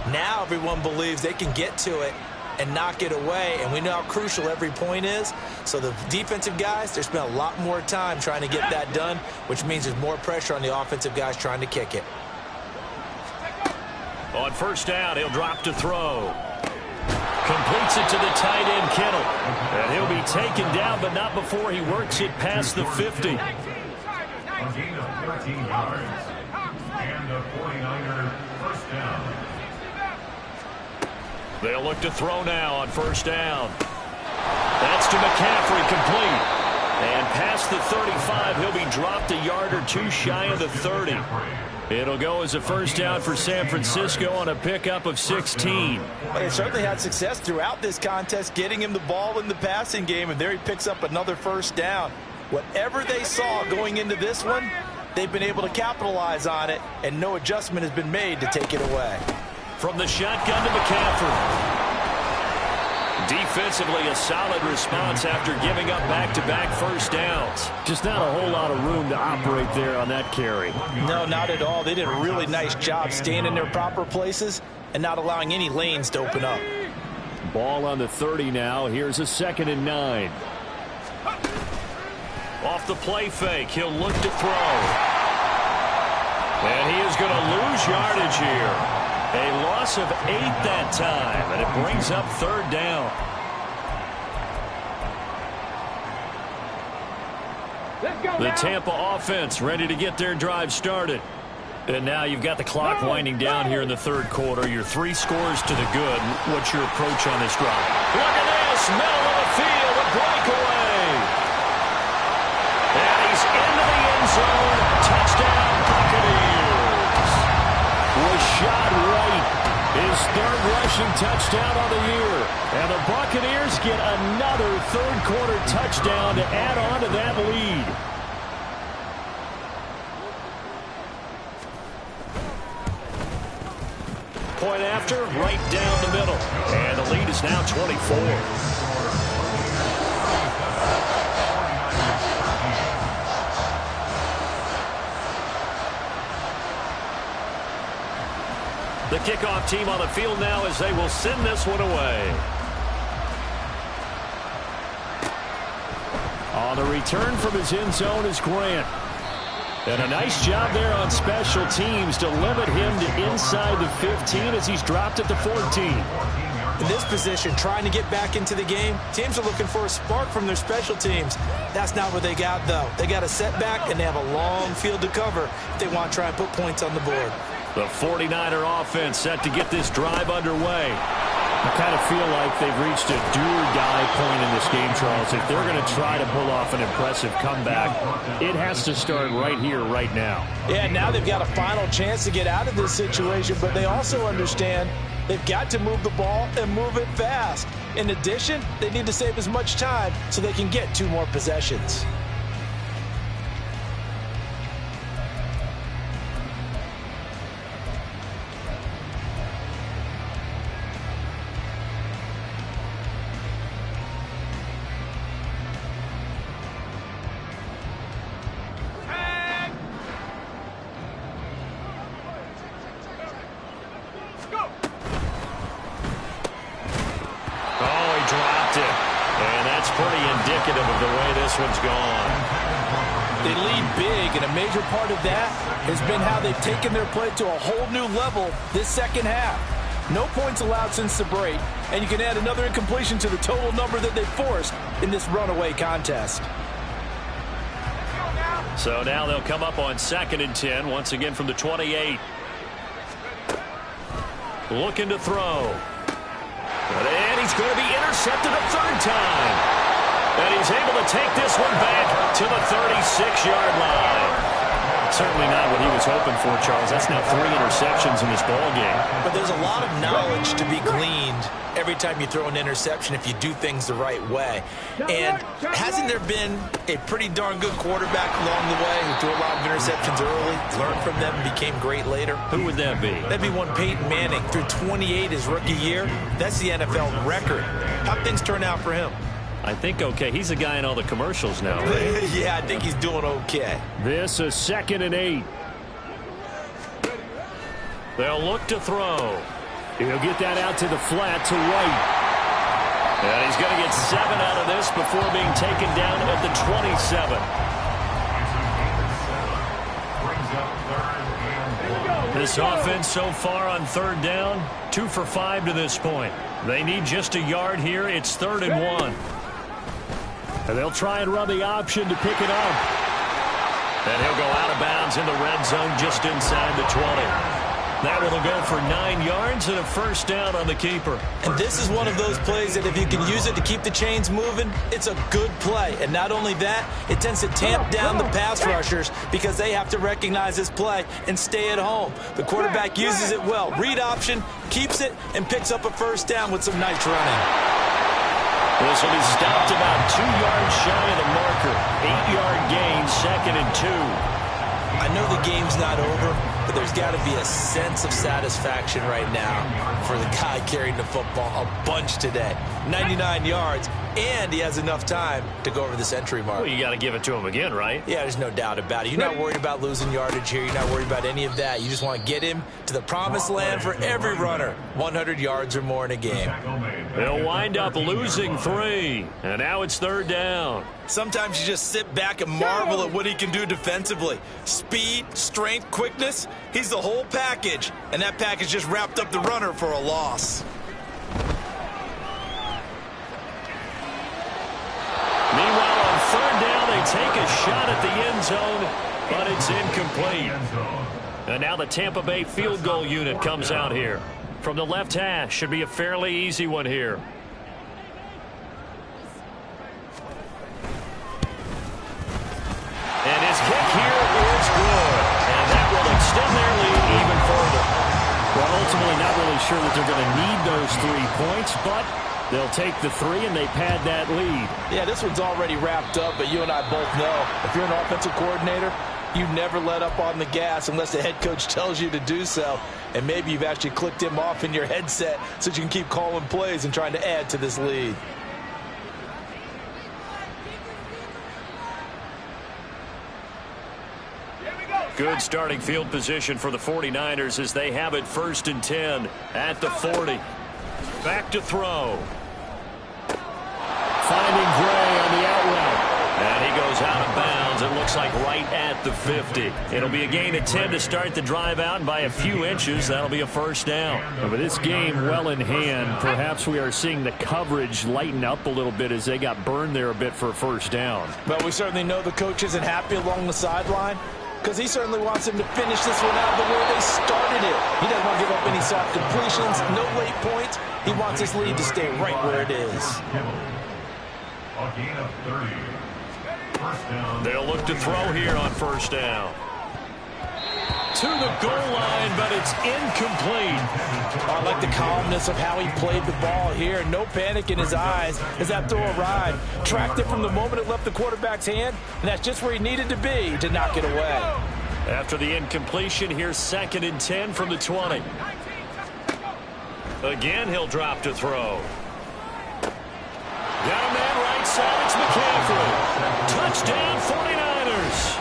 Now everyone believes they can get to it and knock it away, and we know how crucial every point is. So the defensive guys, they spend a lot more time trying to get that done, which means there's more pressure on the offensive guys trying to kick it. On first down, he'll drop to throw. Completes it to the tight end, Kittle. And he'll be taken down, but not before he works it past the 50. A gain of 13 yards. And a 49er first down. They'll look to throw now on first down. That's to McCaffrey, complete. And past the 35, he'll be dropped a yard or two shy of the 30. It'll go as a first down for San Francisco on a pickup of 16. Well, they certainly had success throughout this contest getting him the ball in the passing game, and there he picks up another first down. Whatever they saw going into this one, they've been able to capitalize on it, and no adjustment has been made to take it away. From the shotgun to McCaffrey. Defensively, a solid response after giving up back-to-back first downs. Just not a whole lot of room to operate there on that carry. No, not at all. They did a really nice job staying in their proper places and not allowing any lanes to open up. Ball on the 30 now. Here's a 2nd and 9. Off the play fake, he'll look to throw. And he is going to lose yardage here. A loss of 8 that time, and it brings up 3rd down. The Tampa offense ready to get their drive started. And now you've got the clock winding down here in the 3rd quarter. Your 3 scores to the good. What's your approach on this drive? Look at this, middle of the field, a breakaway. And he's into the end zone. Touchdown, Buccaneers. Was shot right. His 3rd rushing touchdown on the year. And the Buccaneers get another 3rd quarter touchdown to add on to that lead. Point after, right down the middle. And the lead is now 24. The kickoff team on the field now as they will send this one away. On the return from his end zone is Grant. And a nice job there on special teams to limit him to inside the 15 as he's dropped at the 14. In this position, trying to get back into the game, teams are looking for a spark from their special teams. That's not what they got, though. They got a setback, and they have a long field to cover if they want to try and put points on the board. The 49er offense set to get this drive underway. I kind of feel like they've reached a do-or-die point in this game, Charles. If they're going to try to pull off an impressive comeback, it has to start right here, right now. Yeah, now they've got a final chance to get out of this situation, but they also understand they've got to move the ball and move it fast. In addition, they need to save as much time so they can get 2 more possessions. Of the way this one's gone. They lead big, and a major part of that has been how they've taken their play to a whole new level this second half. No points allowed since the break, and you can add another incompletion to the total number that they've forced in this runaway contest. So now they'll come up on 2nd and 10, once again from the 28. Looking to throw. And he's going to be intercepted a 3rd time. And he's able to take this one back to the 36-yard line. Certainly not what he was hoping for, Charles. That's now 3 interceptions in this ball game. But there's a lot of knowledge to be gleaned every time you throw an interception if you do things the right way. And hasn't there been a pretty darn good quarterback along the way who threw a lot of interceptions early, learned from them, and became great later? Who would that be? That'd be one Peyton Manning. Threw 28 his rookie year. That's the NFL record. How'd things turn out for him? I think okay. He's the guy in all the commercials now, right? Yeah, I think he's doing okay. This is 2nd and 8. They'll look to throw. He'll get that out to the flat to right. And he's going to get 7 out of this before being taken down at the 27. This offense so far on 3rd down, 2 for 5 to this point. They need just a yard here. It's 3rd and 1. And they'll try and run the option to pick it up. And he'll go out of bounds in the red zone just inside the 20. That one will go for 9 yards and a first down on the keeper. And this is one of those plays that if you can use it to keep the chains moving, it's a good play. And not only that, it tends to tamp down the pass rushers because they have to recognize this play and stay at home. The quarterback uses it well. Read option, keeps it, and picks up a first down with some nice running. This will be stopped about 2 yards shy of the marker. 8-yard gain, 2nd and 2. I know the game's not over, but there's got to be a sense of satisfaction right now for the guy carrying the football a bunch today. 99 yards, and he has enough time to go over the century mark. Well, you got to give it to him again, right? Yeah, there's no doubt about it. You're not worried about losing yardage here. You're not worried about any of that. You just want to get him to the promised land for every runner. 100 yards or more in a game. They'll wind up losing 3, and now it's 3rd down. Sometimes you just sit back and marvel at what he can do defensively. Speed, strength, quickness, he's the whole package. And that package just wrapped up the runner for a loss. Meanwhile, on 3rd down, they take a shot at the end zone, but it's incomplete. And now the Tampa Bay field goal unit comes out here. From the left hash, should be a fairly easy one here. And his kick here is good. And that will extend their lead even further. Well, ultimately not really sure that they're going to need those 3 points, but they'll take the 3 and they pad that lead. Yeah, this one's already wrapped up, but you and I both know if you're an offensive coordinator, you never let up on the gas unless the head coach tells you to do so. And maybe you've actually clicked him off in your headset so that you can keep calling plays and trying to add to this lead. Good starting field position for the 49ers as they have it 1st and 10 at the 40. Back to throw. Finding Gray on the out route. And he goes out of bounds. It looks like right at the 50. It'll be a gain of 10 to start the drive out, and by a few inches, that'll be a first down. And with this game well in hand, perhaps we are seeing the coverage lighten up a little bit as they got burned there a bit for a first down. But we certainly know the coach isn't happy along the sideline because he certainly wants him to finish this one out the way they started it. He doesn't want to give up any soft completions, no late points. He wants his lead to stay right where it is. A gain of 30. First down. They'll look to throw here on first down. To the goal line, but it's incomplete. I like the calmness of how he played the ball here. No panic in his eyes as that throw arrived. Tracked it from the moment it left the quarterback's hand, and that's just where he needed to be to knock it away. After the incompletion, here's 2nd and 10 from the 20. Again, he'll drop to throw. Down that right side, it's McCaffrey. Touchdown, 49ers.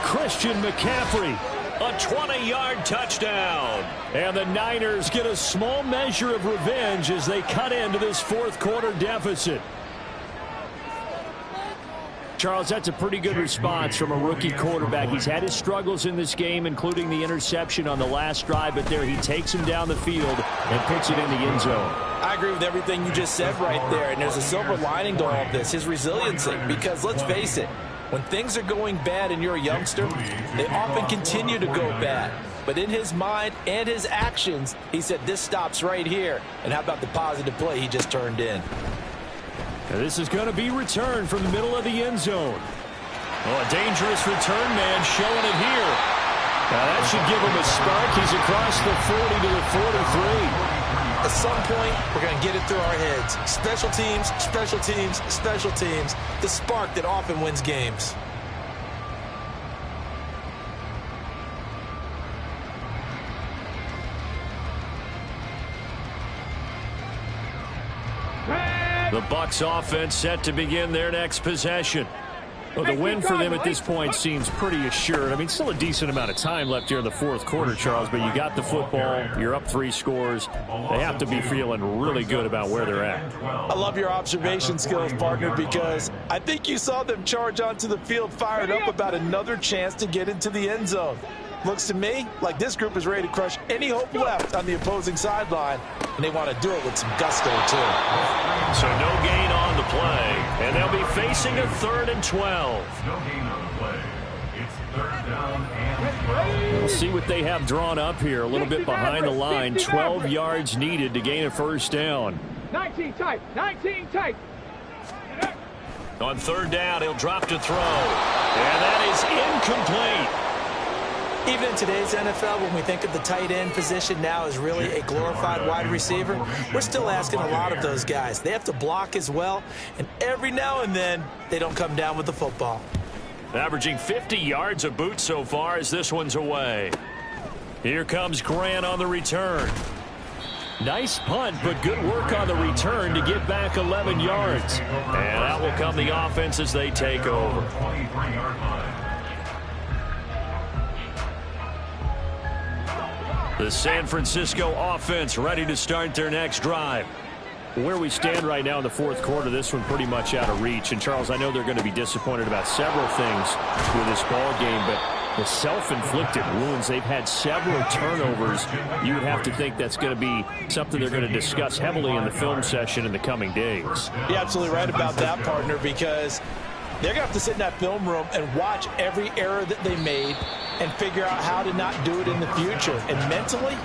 Christian McCaffrey. A 20-yard touchdown. And the Niners get a small measure of revenge as they cut into this 4th quarter deficit. Charles, that's a pretty good response from a rookie quarterback. He's had his struggles in this game, including the interception on the last drive, but there he takes him down the field and puts it in the end zone. I agree with everything you just said right there, and there's a silver lining to all of this, his resiliency, because let's face it, when things are going bad and you're a youngster, they often continue to go bad. But in his mind and his actions, he said, this stops right here. And how about the positive play he just turned in? Now this is going to be returned from the middle of the end zone. Oh, a dangerous return man showing it here. Now that should give him a spark. He's across the 40 to the 43. At some point, we're going to get it through our heads. Special teams, special teams, special teams. The spark that often wins games. The Bucs offense set to begin their next possession. Well, the win for them at this point seems pretty assured. I mean, still a decent amount of time left here in the 4th quarter, Charles, but you got the football, you're up 3 scores. They have to be feeling really good about where they're at. I love your observation skills, partner, because I think you saw them charge onto the field fired up about another chance to get into the end zone. Looks to me like this group is ready to crush any hope left on the opposing sideline, and they want to do it with some gusto, too. So no gain on the play, and they'll be facing a 3rd and 12. No gain on the play. It's third down and 12. We'll see what they have drawn up here. A little bit behind the line. 12 yards needed to gain a first down. 19 tight. 19 tight. On third down, he'll drop to throw. And that is incomplete. Even in today's NFL, when we think of the tight end position now as really a glorified wide receiver, we're still asking a lot of those guys. They have to block as well, and every now and then, they don't come down with the football. Averaging 50 yards a boot so far as this one's away. Here comes Grant on the return. Nice punt, but good work on the return to get back 11 yards. And out will come the offense as they take over. 23-yard line. The San Francisco offense ready to start their next drive. Where we stand right now in the fourth quarter, this one pretty much out of reach. And, Charles, I know they're going to be disappointed about several things with this ball game, but the self-inflicted wounds, they've had several turnovers. You would have to think that's going to be something they're going to discuss heavily in the film session in the coming days. You're absolutely right about that, partner, because they're going to have to sit in that film room and watch every error that they made and figure out how to not do it in the future. And mentally,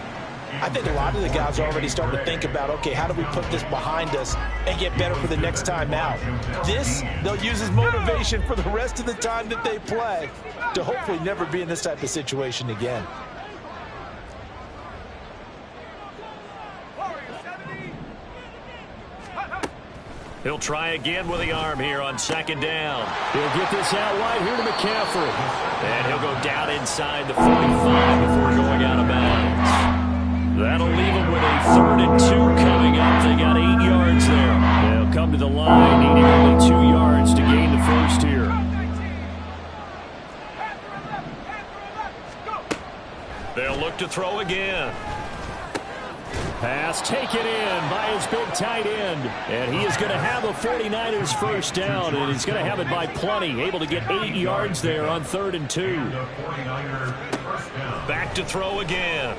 I think a lot of the guys are already starting to think about, okay, how do we put this behind us and get better for the next time out? This, they'll use as motivation for the rest of the time that they play to hopefully never be in this type of situation again. He'll try again with the arm here on second down. He'll get this out wide here to McCaffrey. And he'll go down inside the 45 before going out of bounds. That'll leave him with a 3rd and 2 coming up. They got 8 yards there. They'll come to the line, needing only 2 yards to gain the first here. They'll look to throw again. Pass taken in by his big tight end. And he is going to have a 49ers first down, and he's going to have it by plenty. Able to get 8 yards there on 3rd and 2. Back to throw again.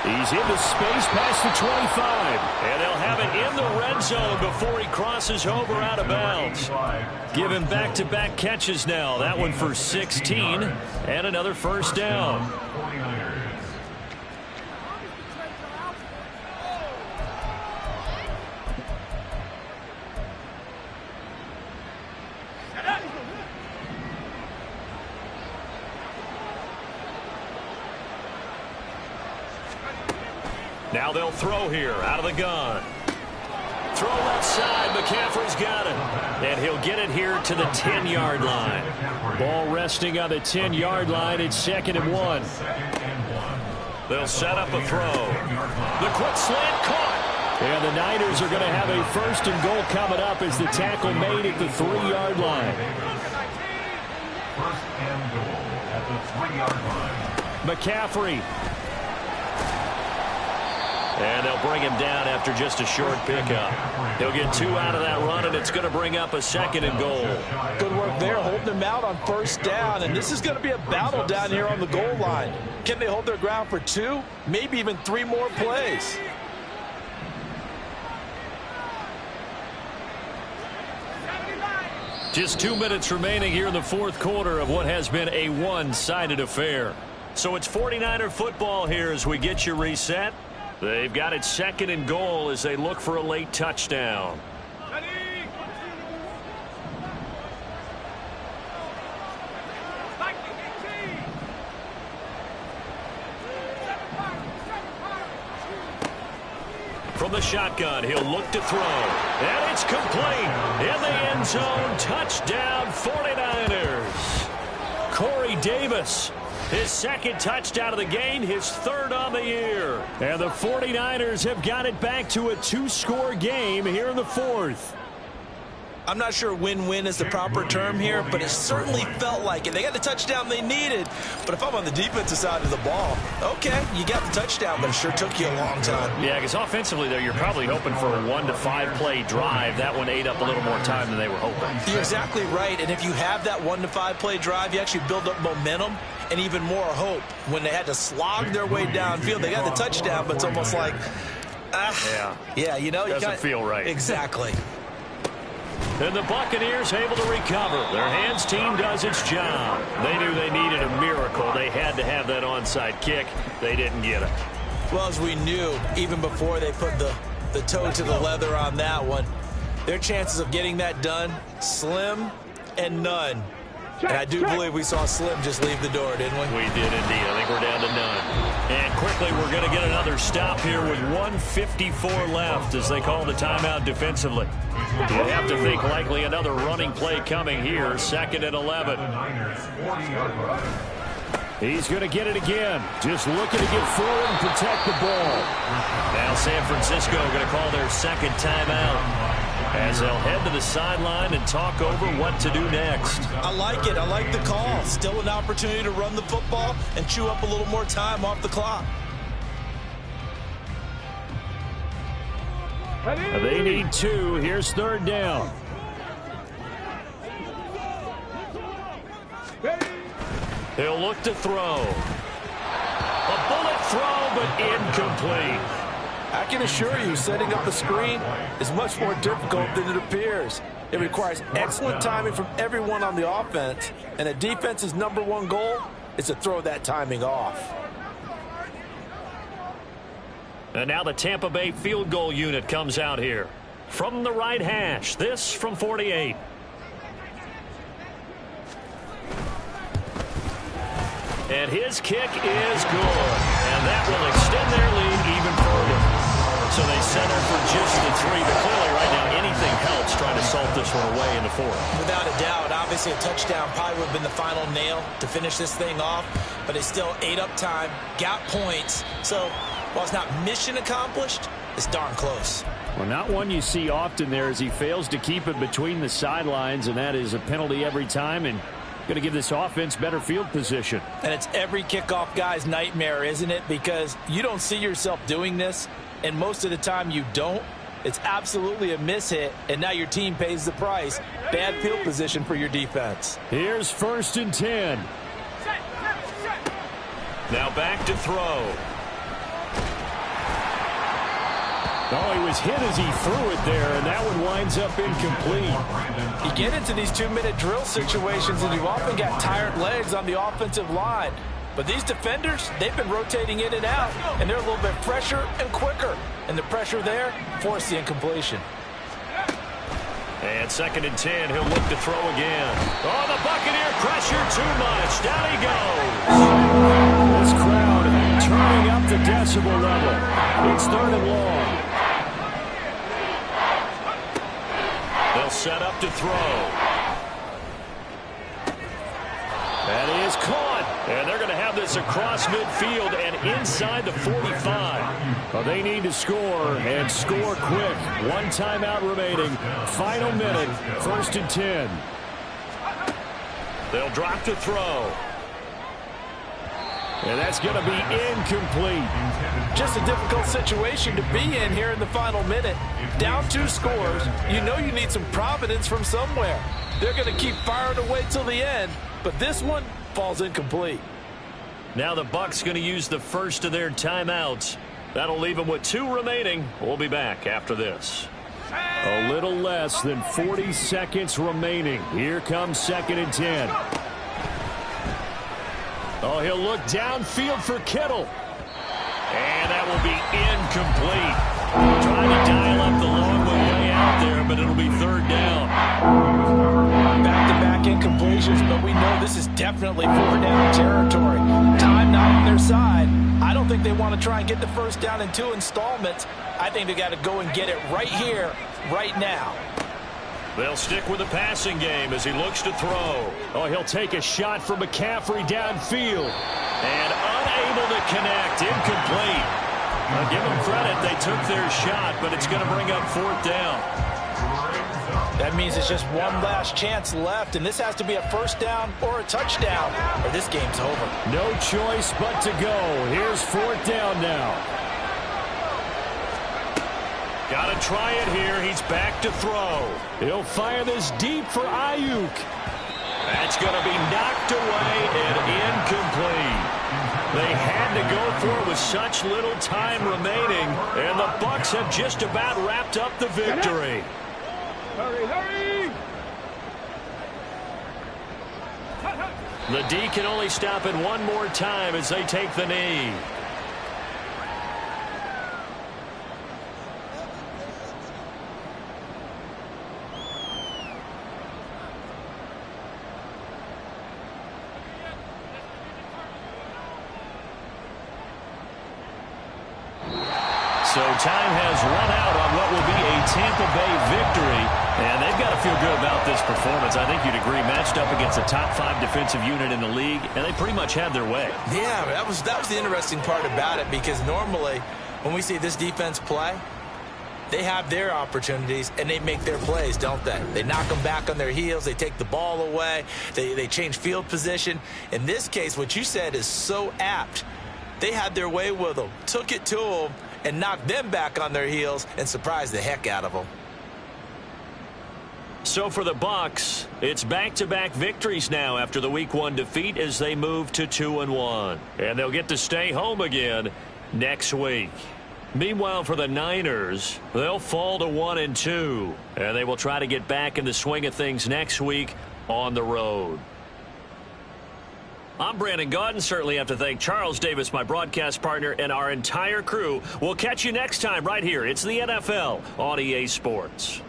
He's into space past the 25. And they'll have it in the red zone before he crosses over out of bounds. Give him back-to-back catches now. That one for 16 and another first down. Now they'll throw here out of the gun. Throw left side. McCaffrey's got it. And he'll get it here to the 10-yard line. Ball resting on the 10-yard line. It's 2nd and 1. They'll set up a throw. The quick slant caught. And the Niners are going to have a 1st and goal coming up as the tackle made at the 3-yard line. 1st and goal at the 3-yard line. McCaffrey. And they'll bring him down after just a short pickup. He'll get 2 out of that run, and it's going to bring up a 2nd and goal. Good work there, holding him out on first down. And this is going to be a battle down here on the goal line. Can they hold their ground for 2, maybe even 3 more plays? Just 2 minutes remaining here in the fourth quarter of what has been a one-sided affair. So it's 49er football here as we get you reset. They've got it 2nd and goal as they look for a late touchdown. From the shotgun, he'll look to throw. And it's complete. In the end zone, touchdown 49ers. Corey Davis. His 2nd touchdown of the game, his 3rd on the year. And the 49ers have got it back to a 2-score game here in the 4th. I'm not sure win-win is the proper term here, but it certainly felt like it. They got the touchdown they needed, but if I'm on the defensive side of the ball, okay, you got the touchdown, but it sure took you a long time. Yeah, because offensively, though, you're probably hoping for a 1 to 5 play drive. That one ate up a little more time than they were hoping. You're exactly right, and if you have that 1 to 5 play drive, you actually build up momentum and even more hope. When they had to slog their way downfield, they got the touchdown, but it's almost like, yeah, you know, doesn't feel right. Exactly. And the Buccaneers able to recover. Their hands team does its job. They knew they needed a miracle. They had to have that onside kick. They didn't get it. Well, as we knew, even before they put the toe to the leather on that one, their chances of getting that done, slim and none. And I do believe we saw Slim just leave the door, didn't we? We did indeed. I think we're down to none. And quickly, we're going to get another stop here with 1:54 left as they call the timeout defensively. You have to think likely another running play coming here, 2nd and 11. He's going to get it again. Just looking to get forward and protect the ball. Now San Francisco going to call their 2nd timeout as they'll head to the sideline and talk over what to do next. I like it. I like the call. Still an opportunity to run the football and chew up a little more time off the clock. They need 2. Here's 3rd down. He'll look to throw. A bullet throw, but incomplete. I can assure you, setting up a screen is much more difficult than it appears. It requires excellent timing from everyone on the offense, and a defense's #1 goal is to throw that timing off. And now the Tampa Bay field goal unit comes out here. From the right hash, this from 48. And his kick is good. And that will extend their lead even further. So they settle for just the 3. But clearly right now anything helps trying to salt this one away in the 4th. Without a doubt, obviously a touchdown probably would have been the final nail to finish this thing off. But they still ate up time, got points. So while it's not mission accomplished, it's darn close. Well, not one you see often there as he fails to keep it between the sidelines, and that is a penalty every time, and going to give this offense better field position. And it's every kickoff guy's nightmare, isn't it? Because you don't see yourself doing this, and most of the time you don't. It's absolutely a mishit, and now your team pays the price. Bad field position for your defense. Here's 1st and 10. Now back to throw. Oh, he was hit as he threw it there, and that one winds up incomplete. You get into these 2-minute drill situations, and you've often got tired legs on the offensive line. But these defenders, they've been rotating in and out, and they're a little bit fresher and quicker. And the pressure there forced the incompletion. And 2nd and 10, he'll look to throw again. Oh, the Buccaneer pressure too much. Down he goes. This crowd turning up the decibel level. It's 3rd and long. They'll set up to throw. That is caught. And they're going to have this across midfield and inside the 45. Well, they need to score and score quick. 1 timeout remaining. Final minute. 1st and 10. They'll drop to throw. And that's going to be incomplete. Just a difficult situation to be in here in the final minute. Down 2 scores. You know you need some providence from somewhere. They're going to keep firing away till the end, but this one falls incomplete. Now the Bucs going to use the first of their timeouts. That'll leave them with 2 remaining. We'll be back after this. A little less than 40 seconds remaining. Here comes 2nd and 10. Oh, he'll look downfield for Kittle. And that will be incomplete. Trying to dial up the long way out there, but it'll be 3rd down. Back-to-back incompletions, but we know this is definitely 4th down territory. Time not on their side. I don't think they want to try and get the 1st down in 2 installments. I think they got to go and get it right here, right now. They'll stick with the passing game as he looks to throw. Oh, he'll take a shot from McCaffrey downfield. And unable to connect. Incomplete. I'll give them credit. They took their shot, but it's going to bring up 4th down. That means it's just one last chance left, and this has to be a 1st down or a touchdown, or this game's over. No choice but to go. Here's 4th down now. Got to try it here. He's back to throw. He'll fire this deep for Ayuk. That's going to be knocked away and incomplete. They had to go for it with such little time remaining, and the Bucs have just about wrapped up the victory. Hurry, hurry! The D can only stop it one more time as they take the knee. So time has run out on what will be a Tampa Bay victory. And they've got to feel good about this performance. I think you'd agree, matched up against a top 5 defensive unit in the league, and they pretty much had their way. Yeah, that was the interesting part about it, because normally when we see this defense play, they have their opportunities and they make their plays, don't they? They knock them back on their heels. They take the ball away. They change field position. In this case, what you said is so apt. They had their way with them, took it to them, and knocked them back on their heels and surprised the heck out of them. So for the Bucs, it's back-to-back victories now after the Week 1 defeat as they move to 2-1. And they'll get to stay home again next week. Meanwhile, for the Niners, they'll fall to 1-2. And they will try to get back in the swing of things next week on the road. I'm Brandon Gaudin. Certainly have to thank Charles Davis, my broadcast partner, and our entire crew. We'll catch you next time right here. It's the NFL on EA Sports.